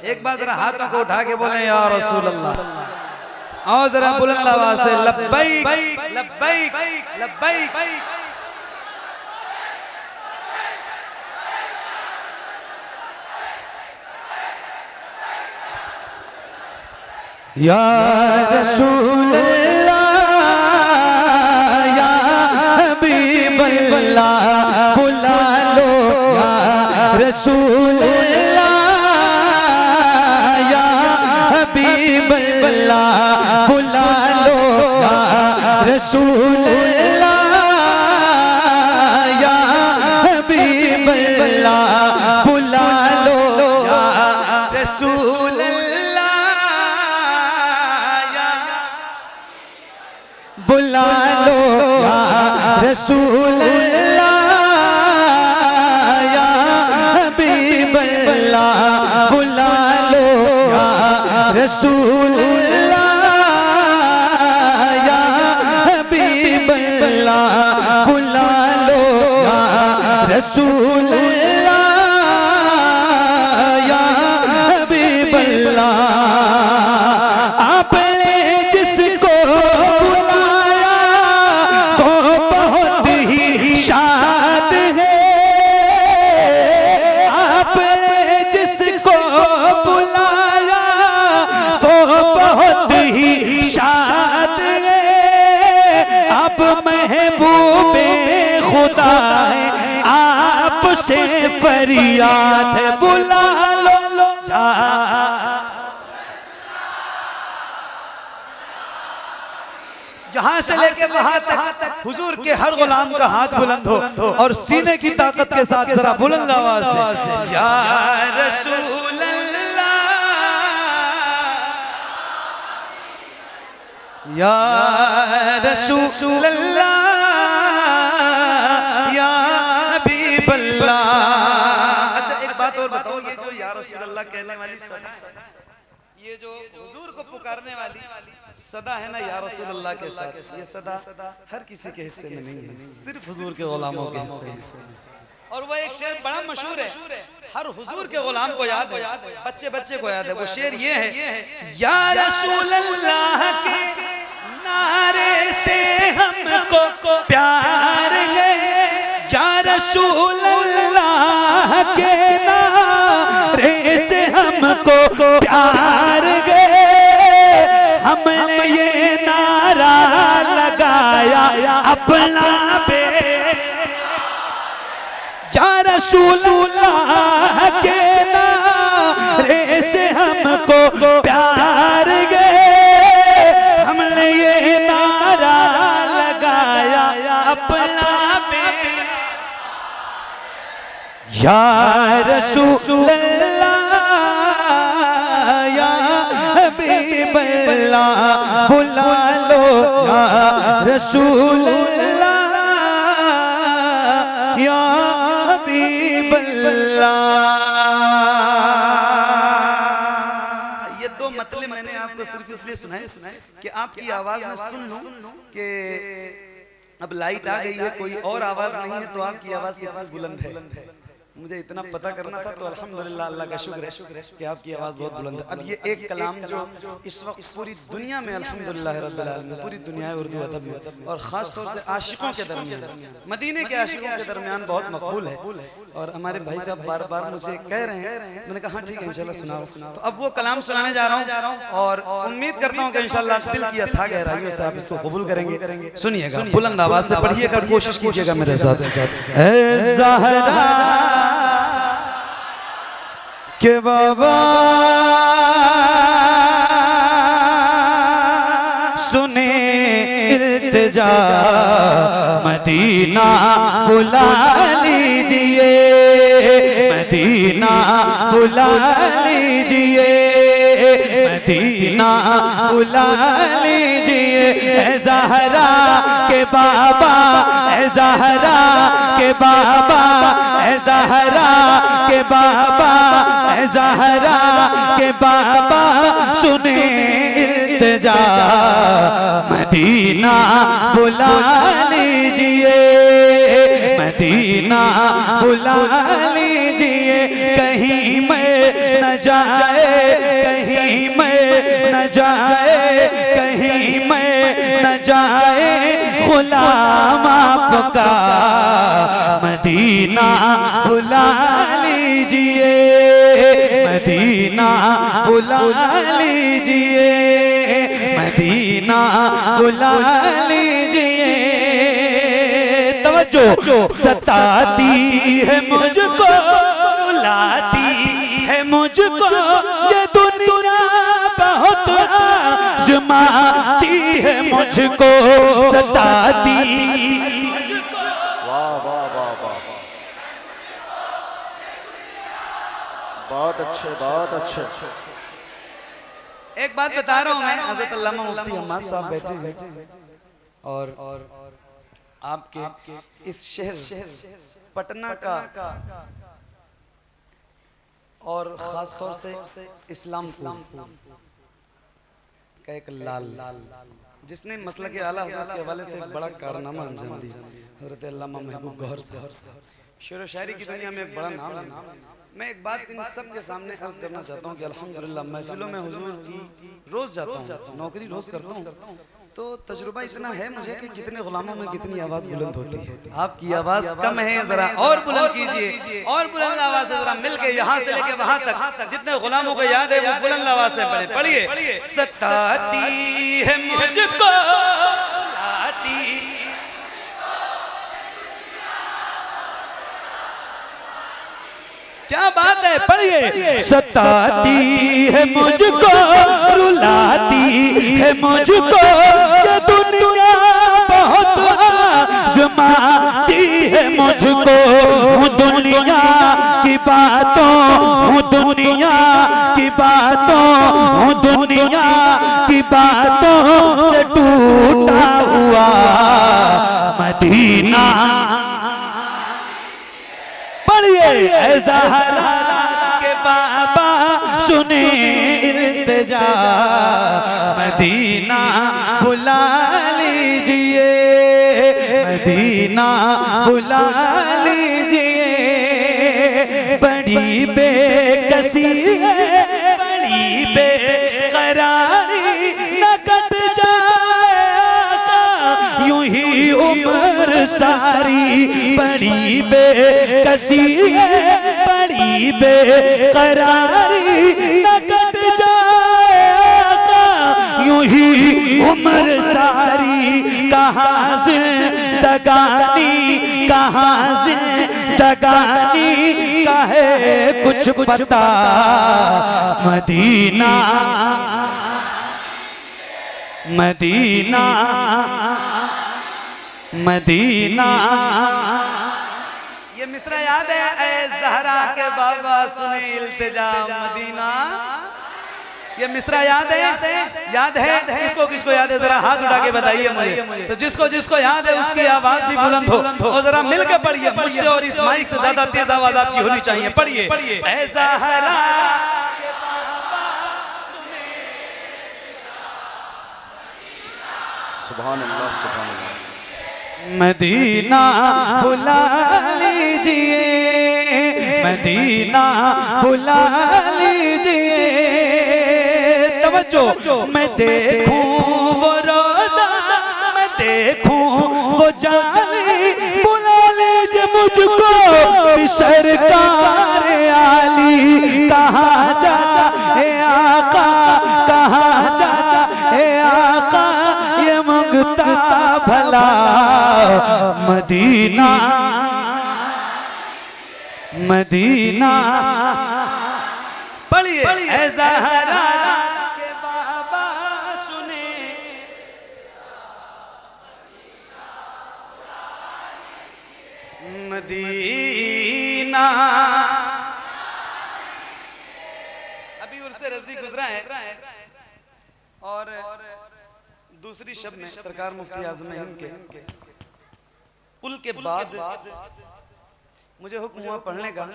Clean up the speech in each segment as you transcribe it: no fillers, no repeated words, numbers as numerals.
एक बार जरा हाथों को उठा के बोले या रसूल अल्लाह। आओ जरा बुलंद आवाज से लब्बैक लब्बैक लब्बैक। या रसूल अल्लाह या हबीब अल्लाह बुला लो या रसूल अल्लाह या हबीब अल्लाह बुला लो या रसूल अल्लाह या हबीब अल्लाह बुला लो या रसूल बुला लो या रसूल अल्लाह या हबीब अल्लाह बुला लो या रसूल अल्लाह या हबीब अल्लाह बुला लो या रसूल अल्लाह या हबीब अल्लाह। आपने जिसको शाद है, आपने जिसको बुलाया तो बहुत ही शाद है। अब महबूबे खुदा है आपसे फरियाद है बुला लो यहाँ से लेके वहां तक हुजूर के हर गुलाम का हाथ बुलंद हो और सीने की ताकत के साथ जरा बुलंद आवाज से या रसूल अल्लाह या रसूल अल्लाह या हबीब अल्लाह। अच्छा एक बात और बताओ, ये जो या रसूल अल्लाह कहने वाली सदा, ये जो हुजूर को पुकारने वाली सदा है ना या रसूल अल्लाह के साथ, ये सदा हर किसी के हिस्से में नहीं है, सिर्फ हुजूर के गुलामों के हिस्से में। और वो एक शेर बड़ा मशहूर है, हर हुजूर के गुलाम को याद है, बच्चे बच्चे को याद है। वो शेर ये है, या रसूल अल्लाह के नारे से हमको प्यार है, या रसूल अल्लाह के नारे से हमको प्यार है। हमने ये नारा लगाया अपना बे, या रसूलुल्लाह के नारे से हमको प्यार गए। हमने ये नारा लगाया अपना बे, या रसूलुल्लाह या हबीब अल्लाह बुला लो या रसूल अल्लाह या हबीब अल्लाह। ये दो मतलब मैंने आपको सिर्फ इसलिए सुनाए कि आपकी आवाज में सुन लूं कि अब लाइट आ गई है, कोई और आवाज नहीं है तो आपकी आवाज कितनी बुलंद है मुझे इतना पता करना था। तो अल्हम्दुलिल्लाह अल्लाह का शुक्र है कि आपकी आवाज़ बहुत बुलंद है। अब ये एक कलाम जो इस वक्त पूरी दुनिया में अल्हम्दुलिल्लाह रब्बिल आलमीन, पूरी दुनिया उर्दू अदब में और ख़ास तौर से आशिकों के दरमियान, मदीने के आशिकों के दरमियान बहुत मकबूल है। और हमारे भाई साहब बार बार मुझे कह रहे हैं, मैंने कहा हाँ ठीक है इंशाल्लाह सुनाओ। तो अब वो कलाम सुनाने जा रहा हूँ और उम्मीद करता हूँ कि इंशाल्लाह दिल की अथाह गहराइयों से आप इसको कबूल करेंगे। सुनिएगा, बुलंद आवाज़ से पढ़िएगा, कोशिश कीजिएगा मेरे साथ। के बाबा सुने इल्तिजा मदीना बुला लीजिए, मदीना बुला लीजिए, मदीना बुला लीजिए। ऐ ज़हरा के बाबा, ऐ ज़हरा के बाबा, ऐ ज़हरा के बाबा, ऐ ज़हरा के बाबा सुने इल्तिजा मदीना बुला लीजिए, मदीना बुला लीजिए। कहीं मैं न जाए कहीं मैं न जाए, कहीं मैं न जाए गुलाम आपका, मदीना बुला लीजिए, मदीना बुला लीजिए, मदीना बुला लीजिए। तवज्जो, सताती है मुझको, रुलाती है मुझको ये दुनिया, बहुत आज़माती है मुझको, सताती। वाह वाह वाह वाह, बहुत अच्छे बहुत अच्छे। एक बात बता रहा हूँ मैं, हज़रत अल्लामा मुफ्ती हम्माद साहब बैठे हैं और आपके इस शहर पटना का और खास तौर से इस्लामपुर का एक लाल जिसने मसलक आला हज़रत के हवाले से एक बड़ा कारनामा अंजाम दिया, हज़रत अल्लामा महबूब गौहर साहब, शेर व शायरी की दुनिया में एक बड़ा नाम है। मैं एक बात इन सब के सामने अर्ज करना चाहता हूँ कि अल्हम्दुलिल्लाह महफिलों में हुजूर की रोज़ जाता हूँ, नौकरी रोज़ करता हूँ, तो तजुर्बा इतना है मुझे कि कितने गुलामों में कितनी आवाज़ बुलंद होती है। आपकी आवाज़ कम है, ज़रा और बुलंद कीजिए, और बुलंद आवाज़ से ज़रा मिल के यहाँ से लेके वहाँ तक जितने गुलामों को याद है वो बुलंद आवाज़ से पढ़े। पढ़िए, सताती है मुझको, लाती क्या बात है, पढ़िए। सताती है मुझको, रुलाती है मुझको ये दुनिया, बहुत आज़माती है मुझको, हूँ दुनिया की बातों, हूँ दुनिया की बातों, हूँ दुनिया की बातों से टूटा हुआ मदीना। पढ़िए, ज़हरा के बाबा सुने इल्तिजा, मदीना बुला लीजिए, मदीना बुला लीजिए। बड़ी बेकसी है, बड़ी बेकरारी न कट जाएगा यूं ही उम्र सारी, बड़ी बेकसी है, बड़ी बेकरारी न कट जाएगा यूं ही उम्र सारी। कहाँ जिंदगानी, कहाँ जिंदगानी का है कुछ पता, मदीना मदीना मदीना। ये मिसरा याद है, ऐ ज़हरा के बाबा सुने इल्तिजा मदीना। ये मिसरा याद है, याद है? किसको किसको याद है, जरा हाथ उठा के बताइए मुझे। तो जिसको जिसको याद है उसकी आवाज भी बुलंद हो और जरा मिलकर पढ़िए मुझसे, और इस माइक से ज्यादा तेज आवाज आपकी होनी चाहिए। पढ़िए, ऐ ज़हरा सुभान अल्लाह सुभान अल्लाह। मदीना बुला लीजिए, मदीना बुला लीजिए। तवज्जो, मैं देखूं वो रोज़ा, मैं देखूं वो जाली, बुला लीजिए मुझको सरकार आली। कहाँ जा हे आका, कहाँ जा हे आका, ये मंगता भला मदीना मदीना। पढ़िए, ऐ ज़हरा के बाबा सुने मदीना। अभी उर्से रज़वी गुजरा है और दूसरी शब में सरकार मुफ्ती आज़म हिंद के कुल के बाद मुझे हुक्म हुआ पढ़ने का,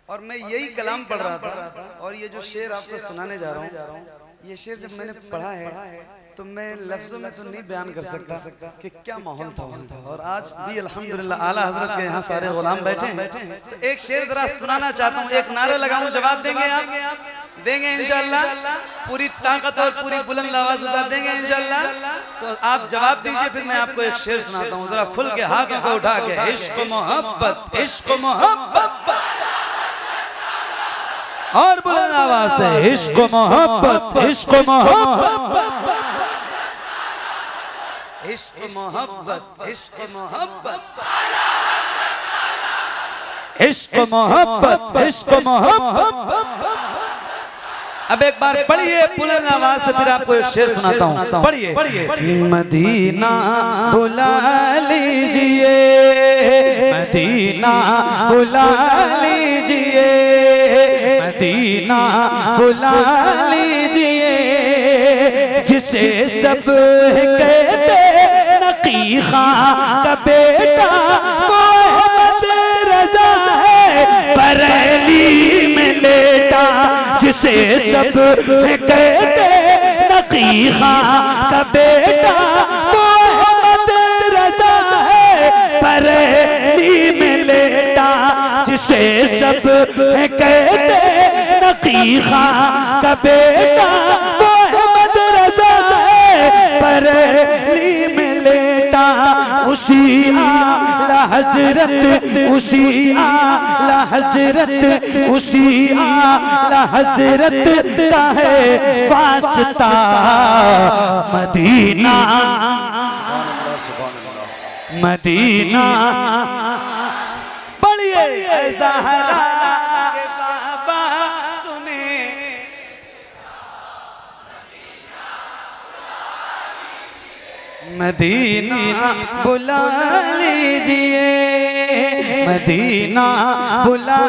और मैं यही कलाम पढ़ रहा था। और ये जो शेर आपको सुनाने जा रहा हूँ, ये शेर जब मैंने पढ़ा है तो मैं लफ्ज़ों में तो नहीं बयान कर सकता कि क्या माहौल था वहाँ का। और आज भी अल्हम्दुलिल्लाह आला हज़रत के यहाँ सारे गुलाम बैठे हैं, तो एक शेर जरा सुनाना चाहता हूँ। एक नारे लगाऊं, जवाब देंगे आप? देंगे इंशाल्लाह, पूरी ताकत और पूरी बुलंद आवाज के साथ देंगे इंशाल्लाह। तो आप जवाब दीजिए, फिर मैं आपको एक शेर सुनाता हूँ, जरा खुल के हाथों को उठा के। इश्क मोहब्बत, इश्क मोहब्बत, और बुलंद आवाज से इश्क मोहब्बत, इश्क मोहब्बत, इश्क मोहब्बत, इश्क मोहब्बत, इश्क मोहब्बत, इश्क मोहब्बत। अब एक बार पढ़िए बुलंद आवाज से, फिर आपको एक शेर सुनाता हूँ। पढ़िए। मदीना बुला लीजिए, मदीना बुला लीजिए, मदीना बुला लीजिए, जिसे सब कहते नकी खां का बेटा मोहम्मद रजा है, बरेली में लेटा, जिसे सब कहते नकी खां का बेटा मोहम्मद रजा है, बरेली में लेटा, जिसे सब कहते नकी खां का बेटा मोहम्मद रजा है, बरेली में लेटा। उसी आला हजरत, उसी आला हजरत, उसी आला हजरत का है वास्ता मदीना, मदीना। पढ़िए। ज़हरा के बाबा सुने, मदीना बुला लीजिए, मदीना बुला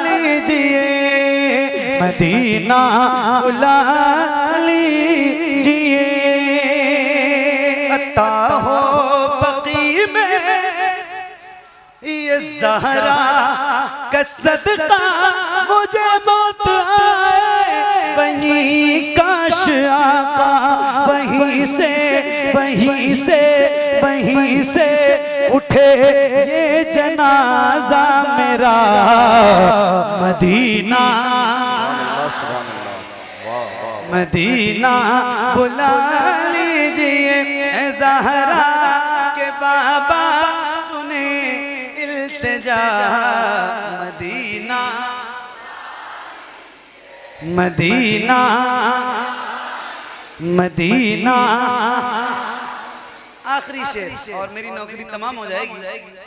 लीजिए, मदीना बुला लीजिए। अता हो बकी में ये ज़हरा का सदका, मुझे मौत आए वहीं काश आका, वहीं से, वहीं से, वहीं से उठे ये जनाजा मेरा मदीना, मदीना बुला लीजिए। ज़हरा के बाबा सुने इल्तिजा, मदीना, मदीना, मदीना। आखिरी शेर और मेरी नौकरी तमाम हो जाएगी।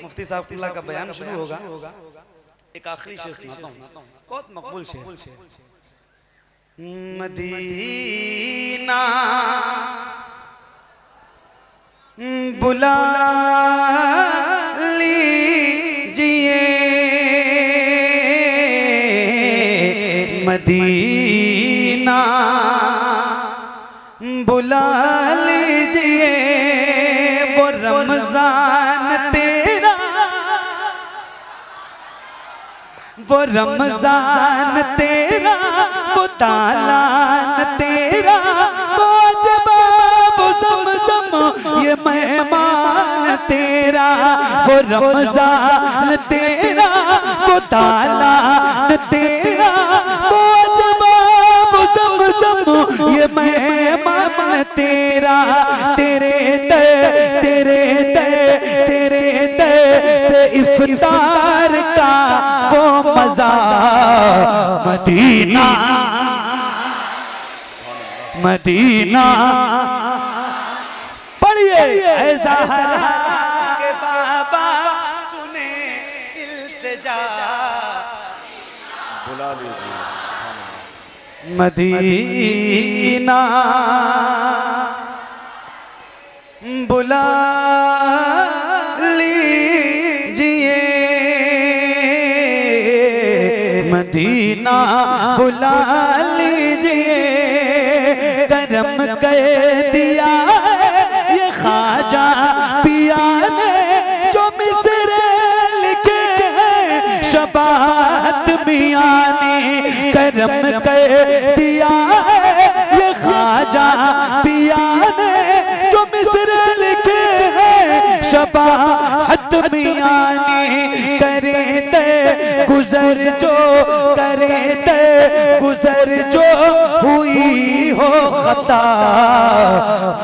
मुफ्ती साहब किला का बयान शुरू होगा। एक आखिरी शेर सुनाता हूँ, बहुत मकबूल शेर। मदीना बुला लीजिए, मदीना बुला लीजिए। वो रमजान तेरा, वो रमजान तेरा, वो तालान तेरा, वो जवाब ज़मज़म ये मेहमान तेरा, वो रमजान तेरा, वो तालान तेरा, वो जवाब ज़मज़म ये मेहमान तेरा। तेरे दर, तेरे दर, तेरे दर पे इफ्तार का वो मजा मदीना, मदीना। पढ़िए। ज़हरा के बाबा सुने इल्तिजा, बुला लीजिए। मदीना बुला लीजिए, मदीना बुला लीजिए। करम कर दिया ये ख्वाजा पिया ने, जो मिसरे लिखे हैं शबात मियां ने। करम कर दिया ये ख्वाजा पिया ने, जो मिसरे लिखे हैं शबात मियां ने। करे ते गुजर जो करे दे गुजर जो हुई हो खता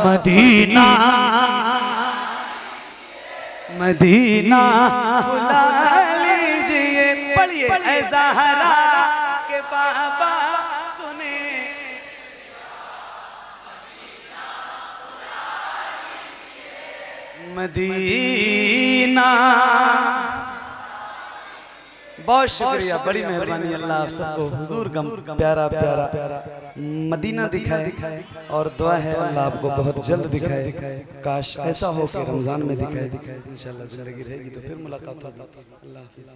मदीना मदीना बुला लीजिए पढ़िए ऐ ज़हरा के बाबा सुने मदीना। बहुत शुक्रिया, बड़ी मेहरबानी, अल्लाह आप सबको हुजूर का प्यारा प्यारा मदीना दिखाए और दुआ है अल्लाह आपको बहुत जल्द दिखाए। काश ऐसा हो कि रमज़ान में दिखाए। इंशाअल्लाह ज़िंदगी रहेगी तो फिर मुलाकात होगी। अल्लाह हाफ़िज़।